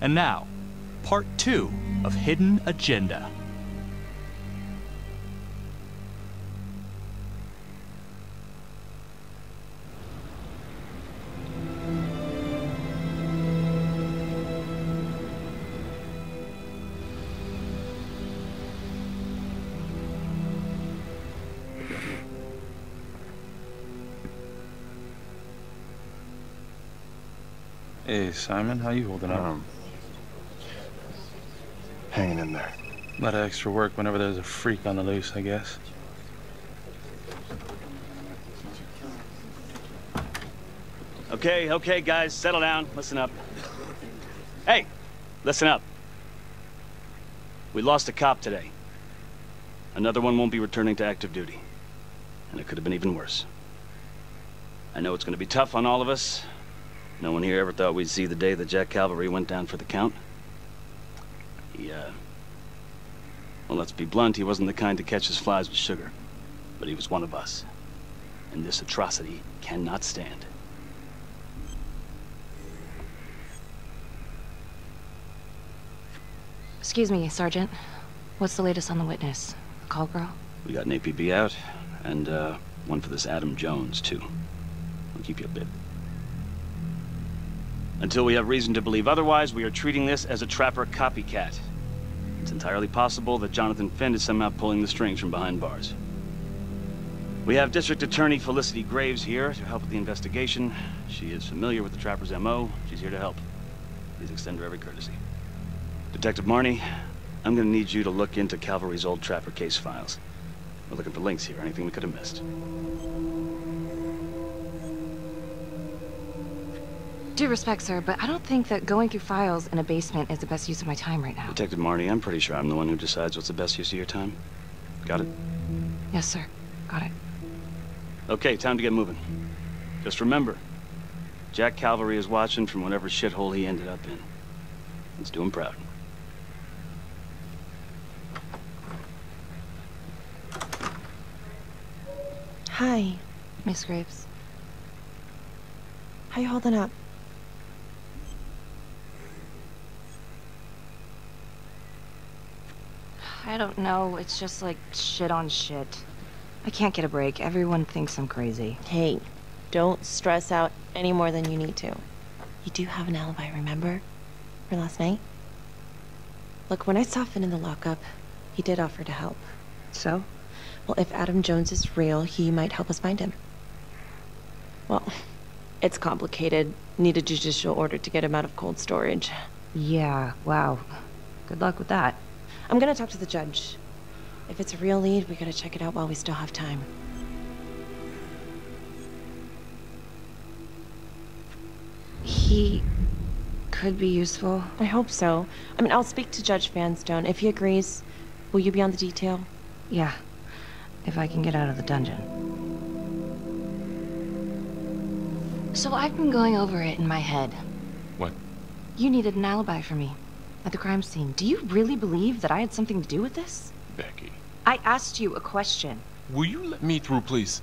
And now, part 2 of Hidden Agenda. Hey, Simon, how you holding up? Hanging in there. A lot of extra work whenever there's a freak on the loose, I guess. Okay, guys, settle down. Listen up. Hey, listen up. We lost a cop today. Another one won't be returning to active duty. And it could have been even worse. I know it's going to be tough on all of us. No one here ever thought we'd see the day that Jack Cavalry went down for the count. Well, let's be blunt, he wasn't the kind to catch his flies with sugar. But he was one of us. And this atrocity cannot stand. Excuse me, Sergeant. What's the latest on the witness? The call girl? We got an APB out, and one for this Adam Jones, too. I'll keep you updated. Until we have reason to believe otherwise, we are treating this as a trapper copycat. It's entirely possible that Jonathan Finn is somehow pulling the strings from behind bars. We have District Attorney Felicity Graves here to help with the investigation. She is familiar with the trapper's MO. She's here to help. Please extend her every courtesy. Detective Marnie, I'm gonna need you to look into Cavalry's old trapper case files. We're looking for links here, anything we could have missed. Due respect, sir, but I don't think that going through files in a basement is the best use of my time right now. Detective Marnie, I'm pretty sure I'm the one who decides what's the best use of your time. Got it? Yes, sir. Got it. Okay, time to get moving. Just remember, Jack Cavalry is watching from whatever shithole he ended up in. Let's do him proud. Hi. Miss Graves. How you holding up? I don't know. It's just like shit on shit. I can't get a break. Everyone thinks I'm crazy. Hey, don't stress out any more than you need to. You do have an alibi, remember? For last night? Look, when I saw Finn in the lockup, he did offer to help. So? Well, if Adam Jones is real, he might help us find him. Well, it's complicated. Need a judicial order to get him out of cold storage. Yeah, wow. Good luck with that. I'm gonna talk to the judge. If it's a real lead, we gotta check it out while we still have time. He could be useful. I hope so. I mean, I'll speak to Judge Vanstone. If he agrees, will you be on the detail? Yeah, if I can get out of the dungeon. So I've been going over it in my head. What? You needed an alibi for me at the crime scene. Do you really believe that I had something to do with this? Becky. I asked you a question. Will you let me through, please?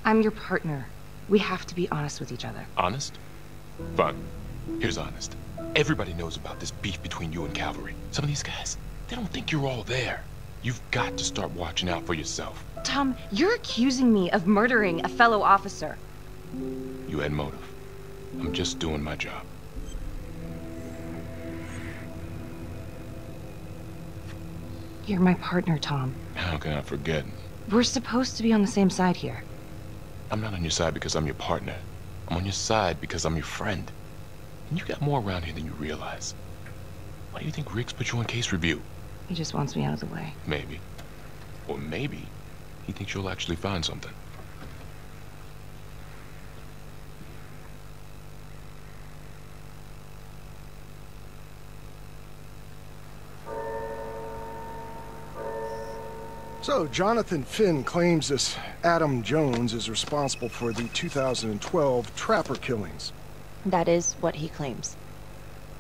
I'm your partner. We have to be honest with each other. Honest? Fine. Here's honest. Everybody knows about this beef between you and Cavalry. Some of these guys, they don't think you're all there. You've got to start watching out for yourself. Tom, you're accusing me of murdering a fellow officer. You had motive. I'm just doing my job. You're my partner, Tom. How can I forget? We're supposed to be on the same side here. I'm not on your side because I'm your partner. I'm on your side because I'm your friend. And you got more around here than you realize. Why do you think Riggs put you on case review? He just wants me out of the way. Maybe. Or maybe he thinks you'll actually find something. So, Jonathan Finn claims this Adam Jones is responsible for the 2012 Trapper killings. That is what he claims.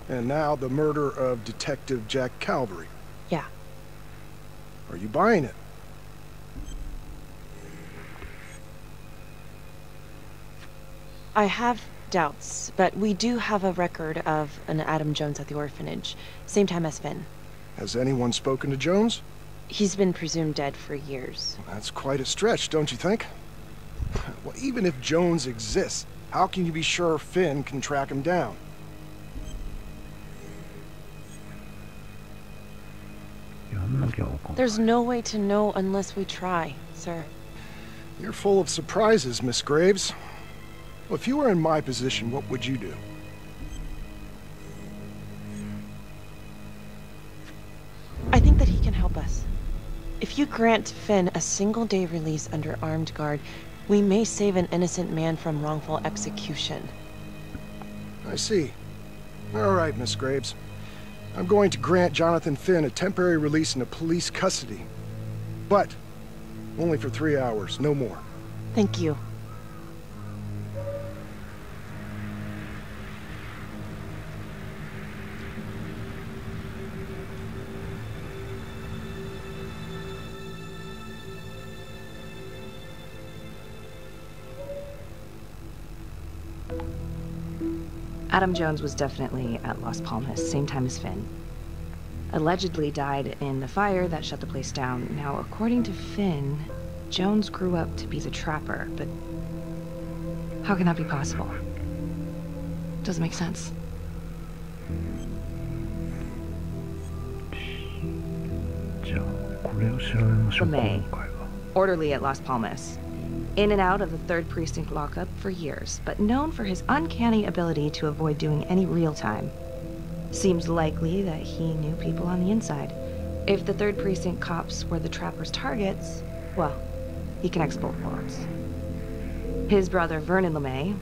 And now the murder of Detective Jack Calvary. Yeah. Are you buying it? I have doubts, but we do have a record of an Adam Jones at the orphanage. Same time as Finn. Has anyone spoken to Jones? He's been presumed dead for years. That's quite a stretch, don't you think? Well, even if Jones exists, how can you be sure Finn can track him down? There's no way to know unless we try, sir. You're full of surprises, Miss Graves. Well, if you were in my position, what would you do? I think that he can help us. If you grant Finn a single-day release under armed guard, we may save an innocent man from wrongful execution. I see. All right, Miss Graves. I'm going to grant Jonathan Finn a temporary release into police custody. But only for 3 hours, no more. Thank you. Adam Jones was definitely at Las Palmas, same time as Finn. Allegedly died in the fire that shut the place down. Now, according to Finn, Jones grew up to be the Trapper, but how can that be possible? Doesn't make sense. LeMay, orderly at Las Palmas. In and out of the 3rd Precinct lockup for years, but known for his uncanny ability to avoid doing any real time. Seems likely that he knew people on the inside. If the 3rd Precinct cops were the Trapper's targets, well, he connects both worlds. His brother, Vernon LeMay,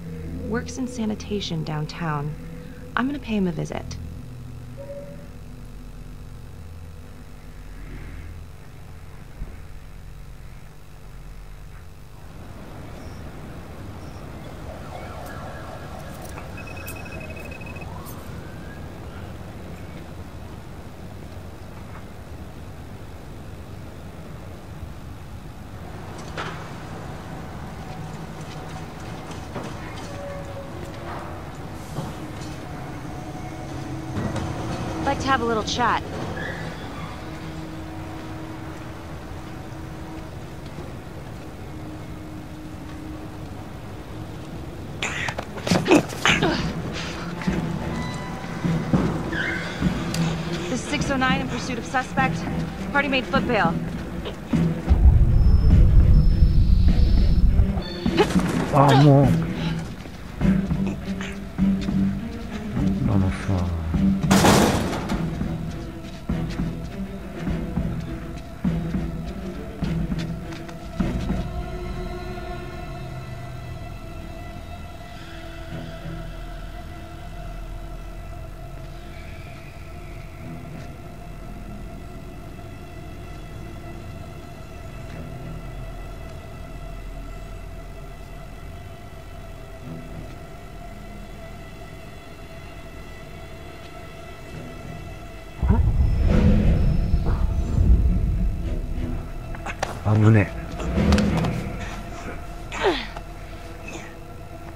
works in sanitation downtown. I'm gonna pay him a visit. Like to have a little chat. This is 609 in pursuit of suspect. Party made foot bail.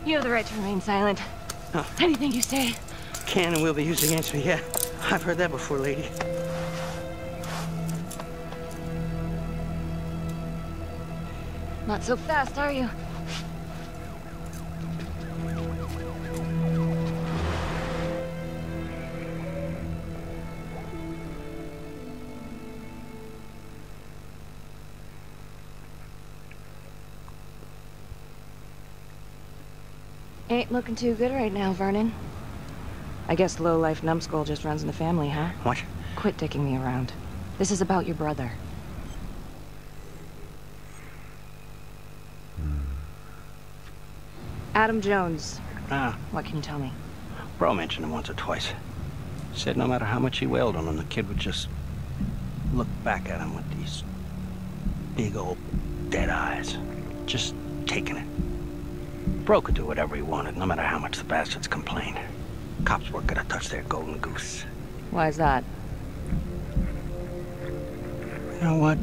You have the right to remain silent. Oh. Anything you say. Can and will be used against me, yeah. I've heard that before, lady. Not so fast, are you? Ain't looking too good right now, Vernon. I guess low-life numbskull just runs in the family, huh? What? Quit dicking me around. This is about your brother. Adam Jones. What can you tell me? Bro mentioned him once or twice. Said no matter how much he wailed on him, the kid would just look back at him with these big old dead eyes. Just taking it. Bro could do whatever he wanted, no matter how much the bastards complained. Cops weren't gonna touch their golden goose. Why's that? You know what?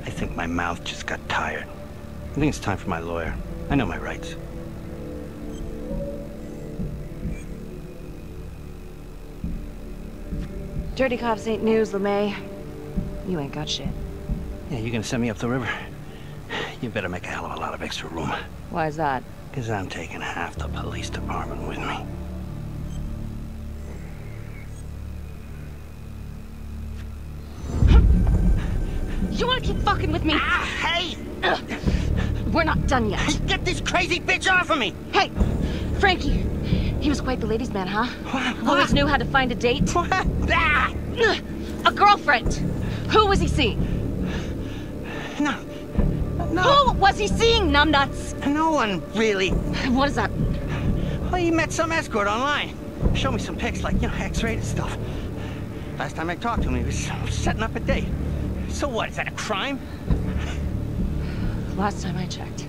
I think my mouth just got tired. I think it's time for my lawyer. I know my rights. Dirty cops ain't news, LeMay. You ain't got shit. Yeah, you gonna send me up the river? You better make a hell of a lot of extra room. Why's that? Because I'm taking half the police department with me. You wanna keep fucking with me? Ah, hey! We're not done yet. Get this crazy bitch off of me! Hey, Frankie. He was quite the ladies' man, huh? What? Always knew how to find a date. What? Ah! A girlfriend. Who was he seeing? No. Who was he seeing, numbnuts? No one, really. What is that? Well, he met some escort online. Showed me some pics, like, X-rated stuff. Last time I talked to him, he was setting up a date. So what, is that a crime? Last time I checked.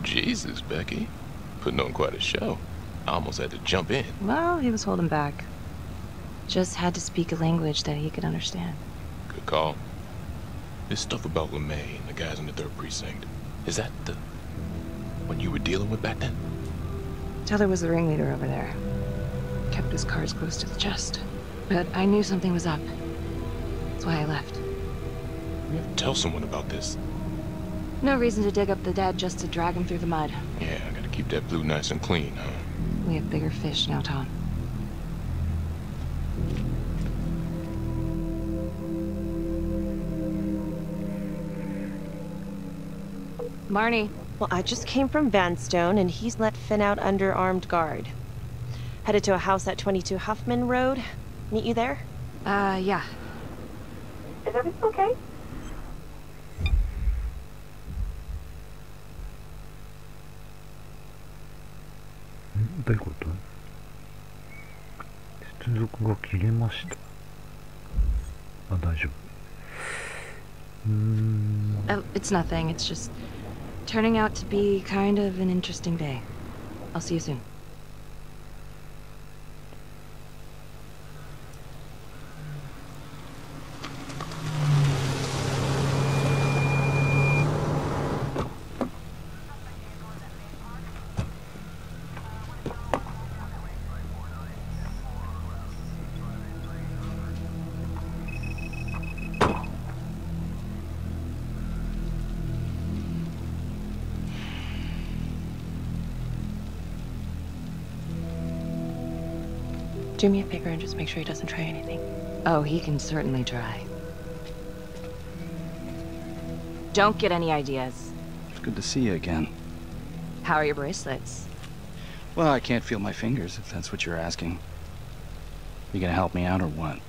Jesus, Becky. Putting on quite a show. I almost had to jump in. Well, he was holding back. Just had to speak a language that he could understand. Good call. This stuff about LeMay and the guys in the 3rd Precinct, is that the one you were dealing with back then? Teller was the ringleader over there. Kept his cards close to the chest. But I knew something was up. That's why I left. We have to tell someone about this. No reason to dig up the dead just to drag him through the mud. Yeah, I gotta keep that blue nice and clean, huh? We have bigger fish now, Tom. Marnie. Well, I just came from Vanstone, and he's let Finn out under armed guard. Headed to a house at 22 Huffman Road. Meet you there? Yeah. Is everything okay?どういうこと？接続が切れました。あ、大丈夫。Oh, it's nothing. It's just turning out to be kind of an interesting day. I'll see you soon. Do me a favor and just make sure he doesn't try anything. Oh, he can certainly try. Don't get any ideas. It's good to see you again. How are your bracelets? Well, I can't feel my fingers, if that's what you're asking. You gonna help me out or what?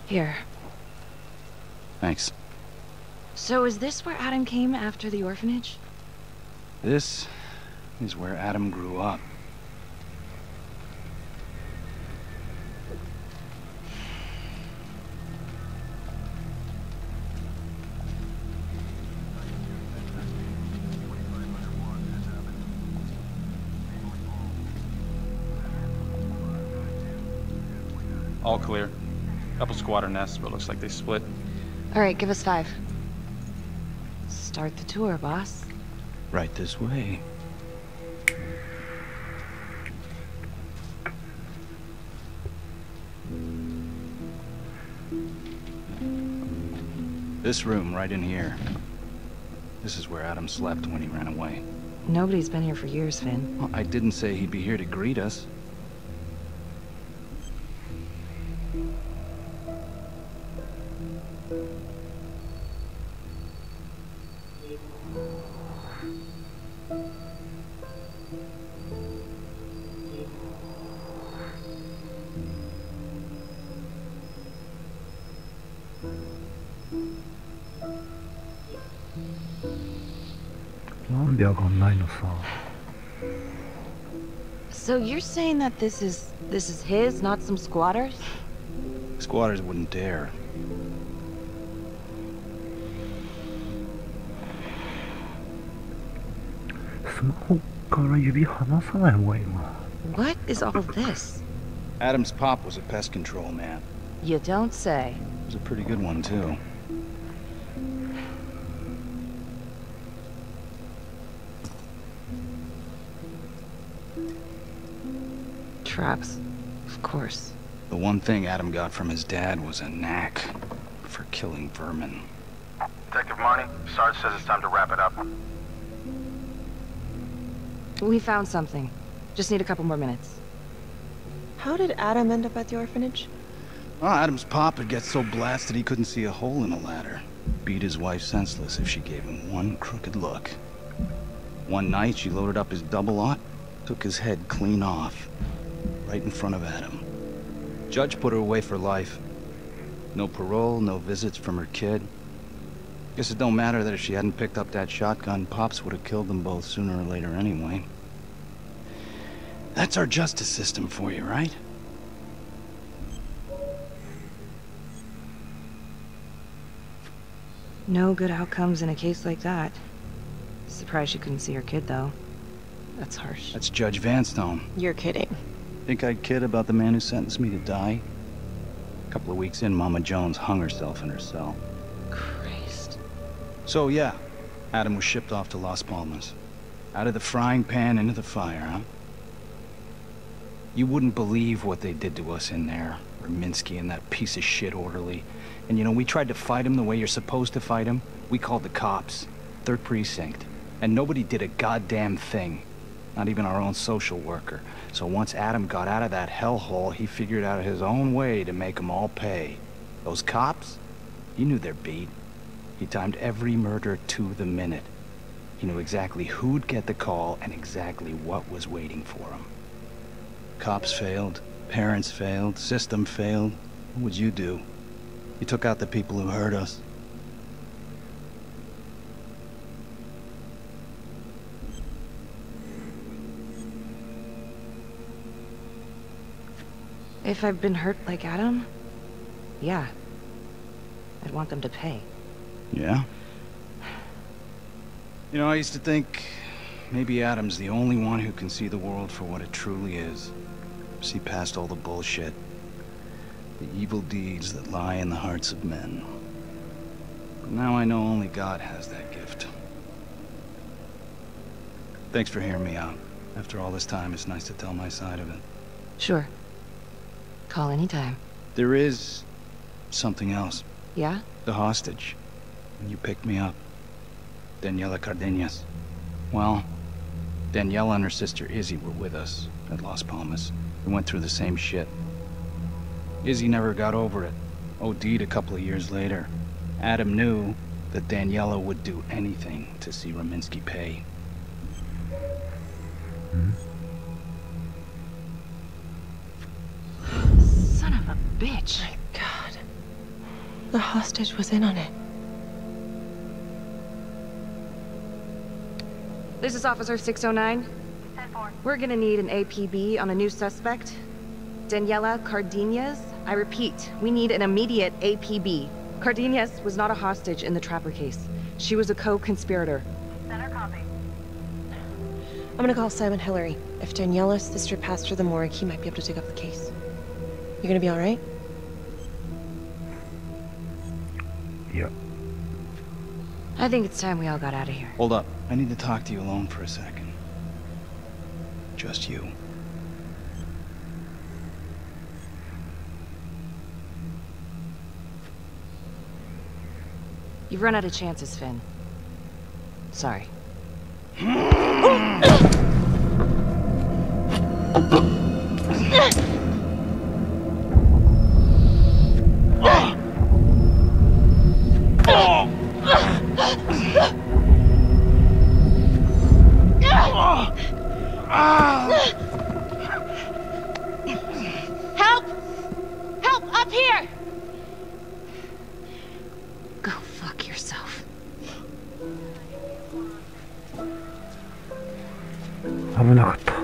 Here. Thanks. So is this where Adam came after the orphanage? This is where Adam grew up. All clear. Couple squatter nests, but looks like they split. All right, give us 5. Start the tour, boss. Right this way. This room, right in here. This is where Adam slept when he ran away. Nobody's been here for years, Finn. Well, I didn't say he'd be here to greet us. So you're saying that this is his, not some squatters? Squatters wouldn't dare. What is all of this? Adam's pop was a pest control man. You don't say. He was a pretty good one, too. Traps, of course. The one thing Adam got from his dad was a knack for killing vermin. Detective Marnie, Sarge says it's time to wrap it up. We found something. Just need a couple more minutes. How did Adam end up at the orphanage? Well, Adam's pop had got so blasted he couldn't see a hole in a ladder. Beat his wife senseless if she gave him one crooked look. One night, she loaded up his double-aught, took his head clean off, right in front of Adam. Judge put her away for life. No parole, no visits from her kid. Guess it don't matter that if she hadn't picked up that shotgun, Pops would have killed them both sooner or later anyway. That's our justice system for you, right? No good outcomes in a case like that. Surprised she couldn't see her kid, though. That's harsh. That's Judge Vanstone. You're kidding. Think I'd kid about the man who sentenced me to die? A couple of weeks in, Mama Jones hung herself in her cell. Christ. So yeah, Adam was shipped off to Las Palmas. Out of the frying pan into the fire, huh? You wouldn't believe what they did to us in there. Raminsky and that piece of shit orderly. And you know, we tried to fight him the way you're supposed to fight him. We called the cops. 3rd Precinct. And nobody did a goddamn thing. Not even our own social worker. So once Adam got out of that hellhole, he figured out his own way to make them all pay. Those cops? He knew their beat. He timed every murder to the minute. He knew exactly who'd get the call and exactly what was waiting for him. Cops failed, parents failed, system failed. What would you do? You took out the people who hurt us. If I've been hurt like Adam, yeah. I'd want them to pay. Yeah? You know, I used to think maybe Adam's the only one who can see the world for what it truly is. See past all the bullshit. The evil deeds that lie in the hearts of men. But now I know only God has that gift. Thanks for hearing me out. After all this time, it's nice to tell my side of it. Sure. Call anytime. There is something else. Yeah? The hostage. When you picked me up. Daniela Cardenas. Well, Daniela and her sister Izzy were with us at Las Palmas. We went through the same shit. Izzy never got over it. OD'd a couple of years later. Adam knew that Daniela would do anything to see Raminsky pay. Son of a bitch. My God. The hostage was in on it. This is Officer 609. 10-4. We're gonna need an APB on a new suspect. Daniela Cardenas. I repeat, we need an immediate APB. Cardenas was not a hostage in the Trapper case. She was a co-conspirator. Center copy. I'm gonna call Simon Hillary. If Daniela's sister passed through the morgue, he might be able to take up the case. You gonna be all right? Yeah. I think it's time we all got out of here. Hold up. I need to talk to you alone for a second. Just you. You've run out of chances, Finn. Sorry. Help! Help! Up here! Go fuck yourself. 危なかった。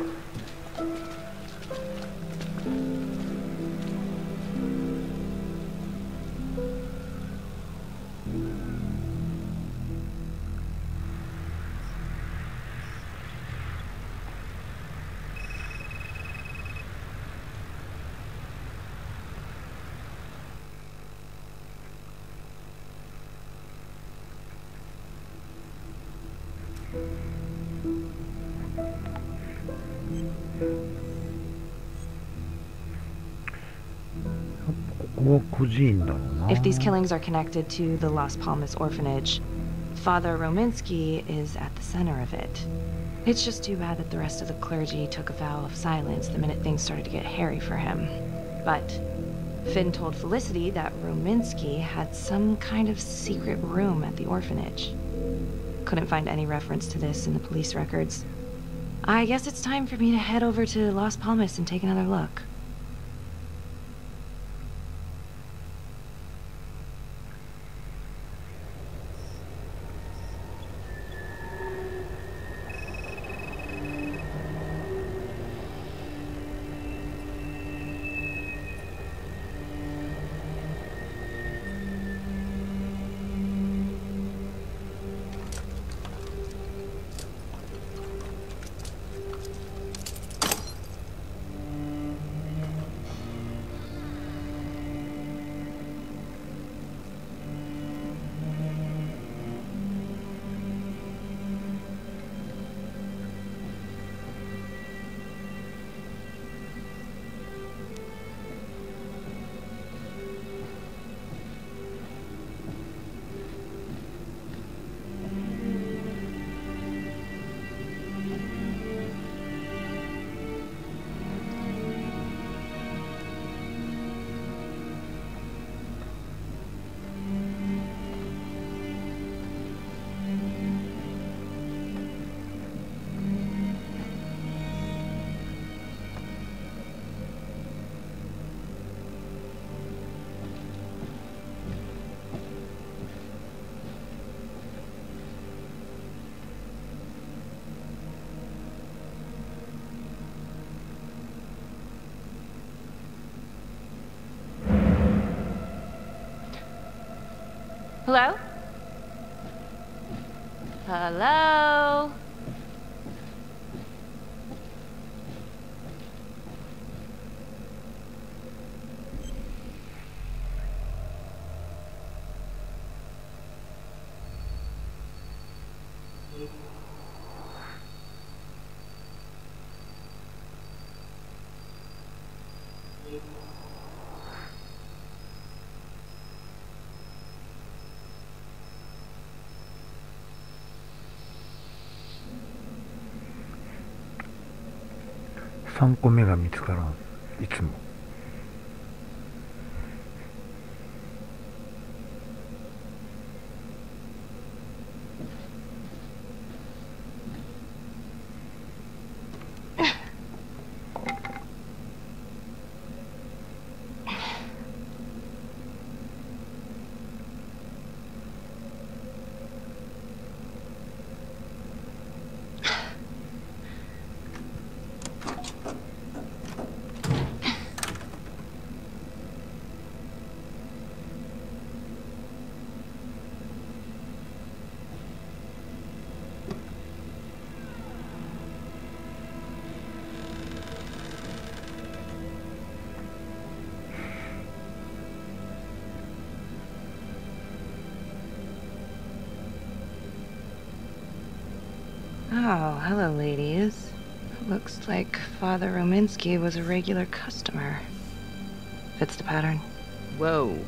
If these killings are connected to the Las Palmas orphanage, Father Rominsky is at the center of it. It's just too bad that the rest of the clergy took a vow of silence the minute things started to get hairy for him. But Finn told Felicity that Rominsky had some kind of secret room at the orphanage. Couldn't find any reference to this in the police records. I guess it's time for me to head over to Las Palmas and take another look. Hello? Hello?3個目が見つからん、いつも。Oh, hello, ladies. Looks like Father Rominsky was a regular customer. Fits the pattern. Whoa.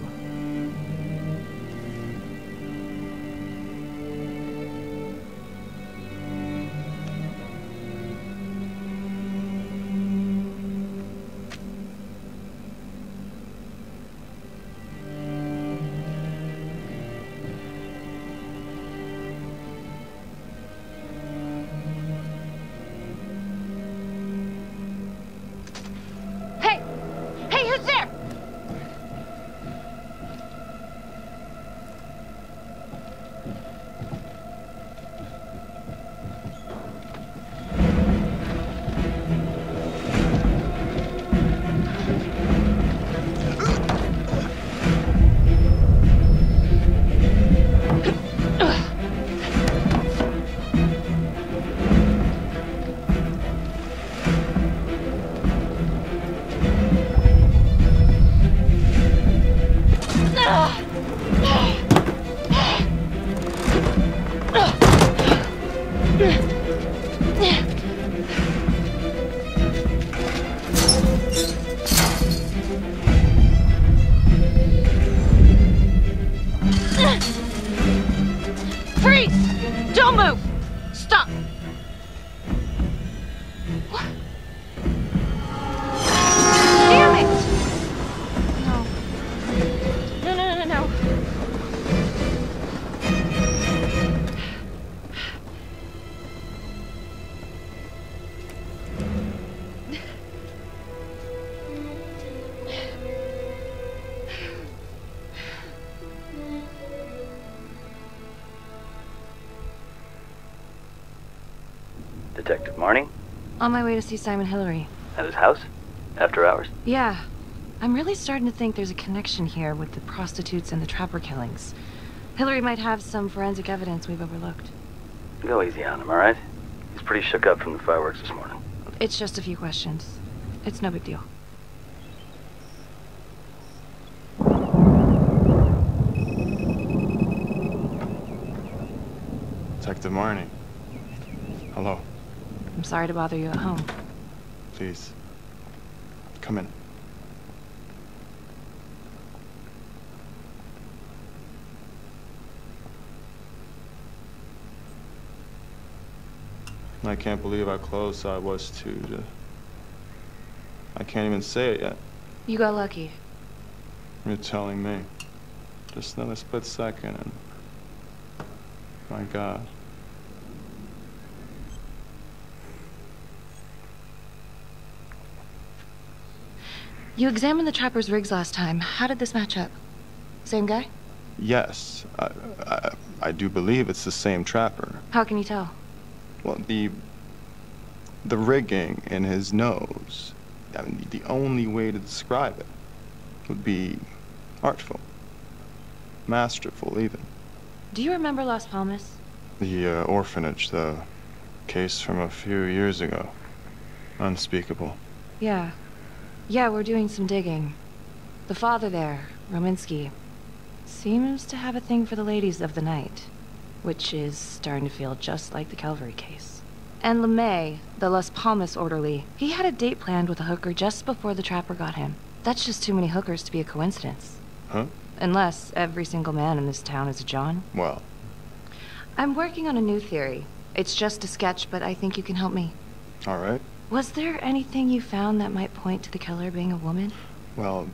Freeze! Don't move! Stop! What? Damn it! No. No. Detective Marnie? On my way to see Simon Hillary. At his house? After hours? Yeah. I'm really starting to think there's a connection here with the prostitutes and the trapper killings. Hillary might have some forensic evidence we've overlooked. Go easy on him, alright? He's pretty shook up from the fireworks this morning. It's just a few questions. It's no big deal. Detective Marnie. Hello. I'm sorry to bother you at home. Please. Come in. I can't believe how close I was to... I can't even say it yet. You got lucky. You're telling me. Just another split second and... My God. You examined the trapper's rigs last time. How did this match up? Same guy? Yes. I do believe it's the same trapper. How can you tell? Well, the rigging in his nose, I mean, the only way to describe it would be artful. Masterful, even. Do you remember Las Palmas? The orphanage, the case from a few years ago. Unspeakable. Yeah. Yeah, we're doing some digging. The father there, Rominsky, seems to have a thing for the ladies of the night, which is starting to feel just like the Calvary case. And LeMay, the Las Palmas orderly, he had a date planned with a hooker just before the trapper got him. That's just too many hookers to be a coincidence. Huh? Unless every single man in this town is a John. Well. I'm working on a new theory. It's just a sketch, but I think you can help me. All right. Was there anything you found that might point to the killer being a woman? Well,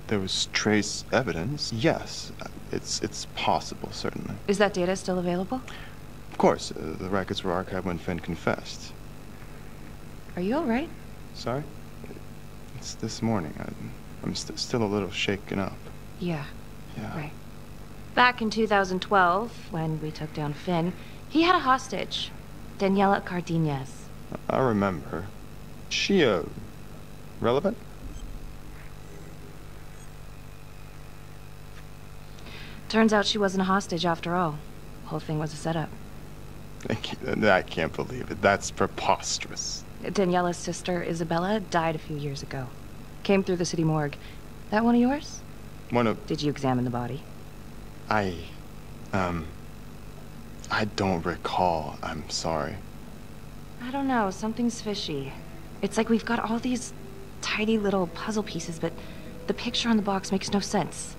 there was trace evidence. Yes, it's possible, certainly. Is that data still available? Of course, the records were archived when Finn confessed. Are you all right? Sorry? It's this morning. I'm still a little shaken up. Yeah. Yeah. Right. Back in 2012, when we took down Finn, he had a hostage, Daniela Cardenas. I remember. She, relevant? Turns out she wasn't a hostage after all. Whole thing was a setup. I can't believe it. That's preposterous. Daniela's sister, Isabella, died a few years ago. Came through the city morgue. That one of yours? One of... Did you examine the body? I don't recall. I'm sorry. I don't know, something's fishy. It's like we've got all these tidy little puzzle pieces, but the picture on the box makes no sense.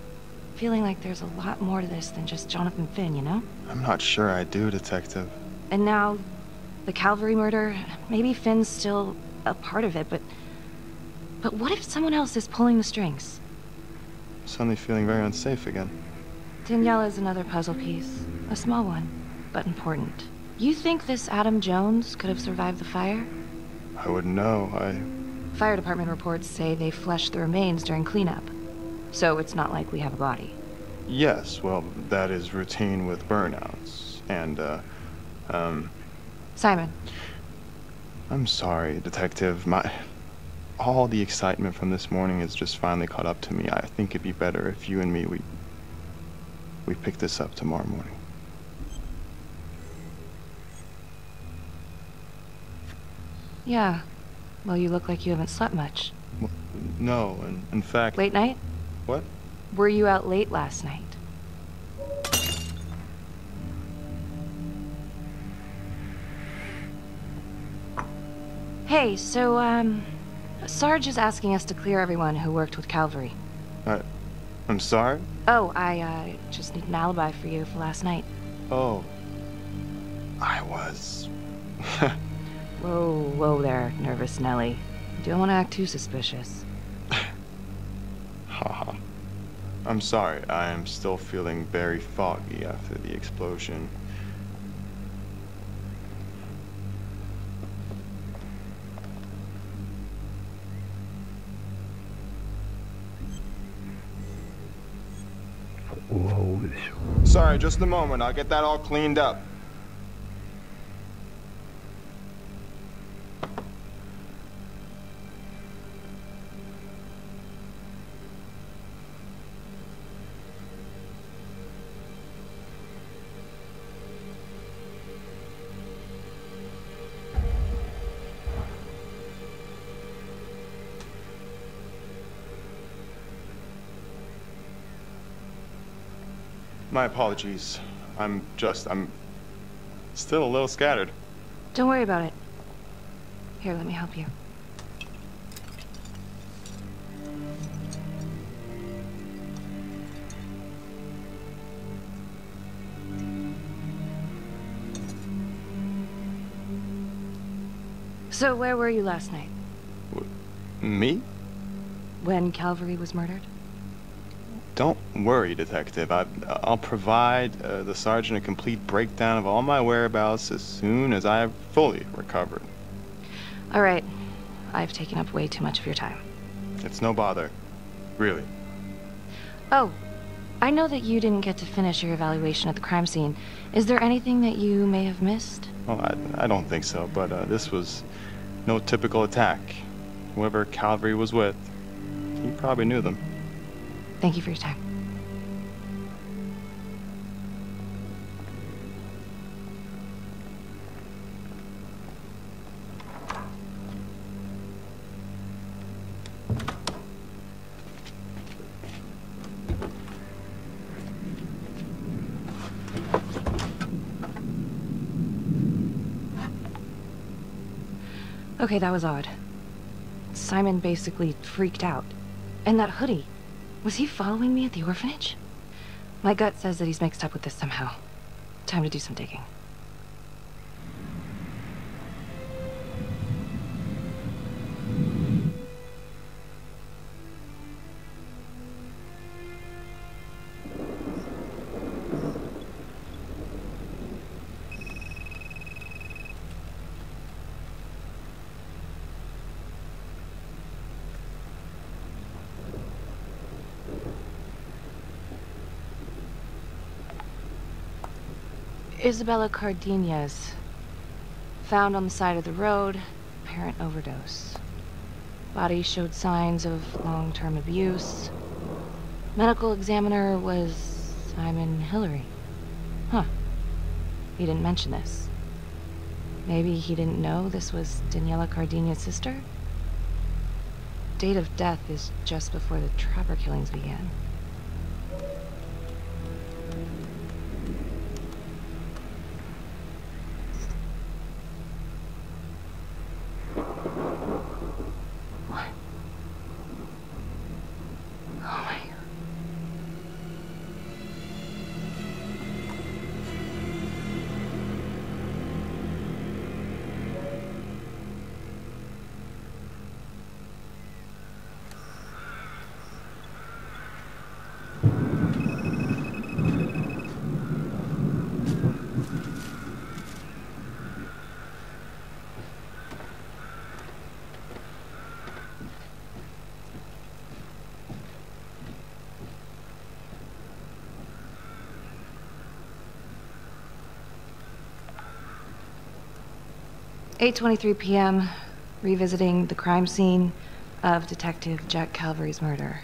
Feeling like there's a lot more to this than just Jonathan Finn, you know? I'm not sure I do, Detective. And now, the Calvary murder, maybe Finn's still a part of it, but what if someone else is pulling the strings? I'm suddenly feeling very unsafe again. Daniela's another puzzle piece. A small one, but important. You think this Adam Jones could have survived the fire? I wouldn't know. Fire department reports say they flushed the remains during cleanup. So it's not like we have a body. Yes, well, that is routine with burnouts. And, Simon. I'm sorry, Detective. All the excitement from this morning has just finally caught up to me. I think it'd be better if you and me, we pick this up tomorrow morning. Yeah. Well, you look like you haven't slept much. Well, no, in fact... Late night? What? Were you out late last night? Hey, so, Sarge is asking us to clear everyone who worked with Calvary. I'm sorry? Oh, I, just need an alibi for you for last night. Oh. I was... Whoa there, nervous Nelly. Don't want to act too suspicious. Haha. I'm sorry, I am still feeling very foggy after the explosion. Sorry, just a moment. I'll get that all cleaned up. My apologies. I'm still a little scattered. Don't worry about it. Here, let me help you. So, where were you last night? Me? When Calvary was murdered? Don't worry, Detective. I'll provide the sergeant a complete breakdown of all my whereabouts as soon as I have fully recovered. All right. I've taken up way too much of your time. It's no bother. Really. Oh, I know that you didn't get to finish your evaluation at the crime scene. Is there anything that you may have missed? Well, I don't think so, but this was no typical attack. Whoever Calvary was with, he probably knew them. Thank you for your time. Okay, that was odd. Simon basically freaked out. And that hoodie. Was he following me at the orphanage? My gut says that he's mixed up with this somehow. Time to do some digging. Isabella Cardenas. Found on the side of the road, apparent overdose. Body showed signs of long-term abuse. Medical examiner was Simon Hillary. Huh. He didn't mention this. Maybe he didn't know this was Daniela Cardenas' sister? Date of death is just before the Trapper killings began. 8:23 p.m., revisiting the crime scene of Detective Jack Calvary's murder.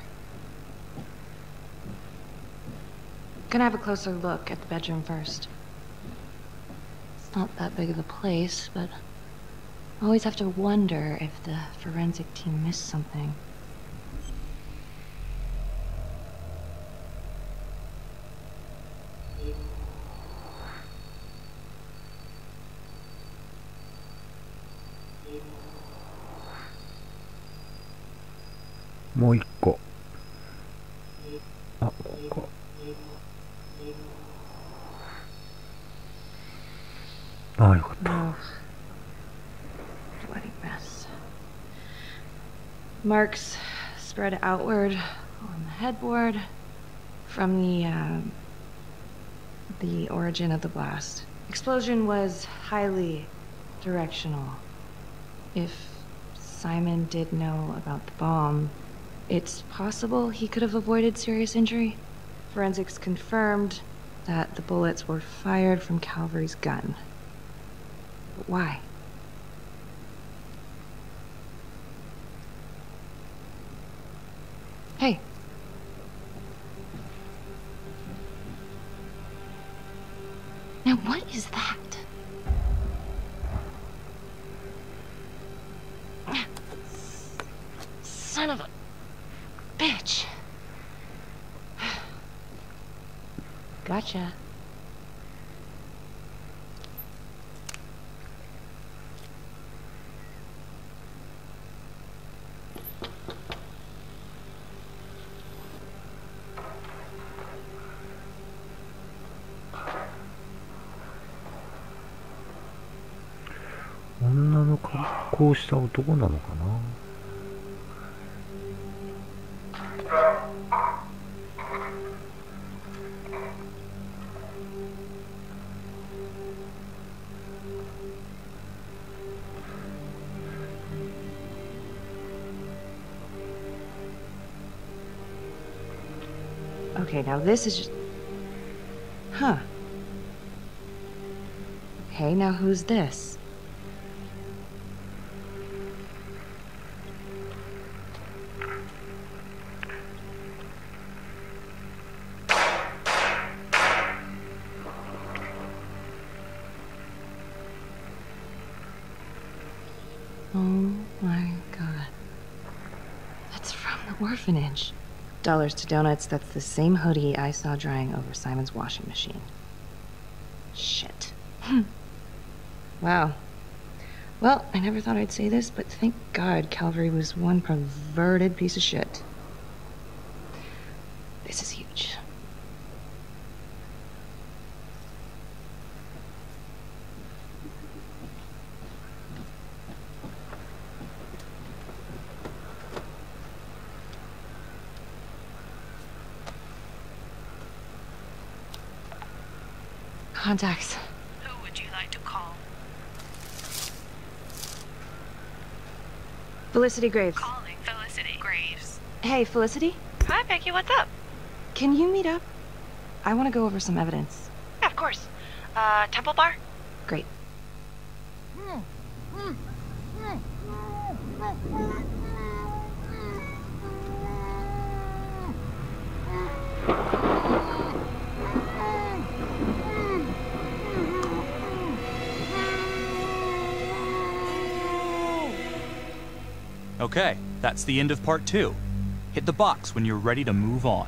Gonna have a closer look at the bedroom first. It's not that big of a place, but I always have to wonder if the forensic team missed something. More 一個。あ、ここか。あ、よかった。Oh. Bloody mess. Marks spread outward on the headboard from the origin of the blast. Explosion was highly directional. If Simon did know about the bomb, it's possible he could have avoided serious injury. Forensics confirmed that the bullets were fired from Calvary's gun. But why? Hey. Now what is that? Son of a bitch. Gotcha. Okay, now this is just... Huh. Okay, now who's this? Oh my god. That's from the orphanage. Dollars to donuts, that's the same hoodie I saw drying over Simon's washing machine. Shit. Wow. Well, I never thought I'd say this, but thank God Calvary was one perverted piece of shit. This is huge. Contacts. Who would you like to call? Felicity Graves. Calling Felicity Graves. Hey, Felicity? Hi, Becky, what's up? Can you meet up? I want to go over some evidence. Yeah, of course. Temple Bar? Great. Okay, that's the end of part 2. Hit the box when you're ready to move on.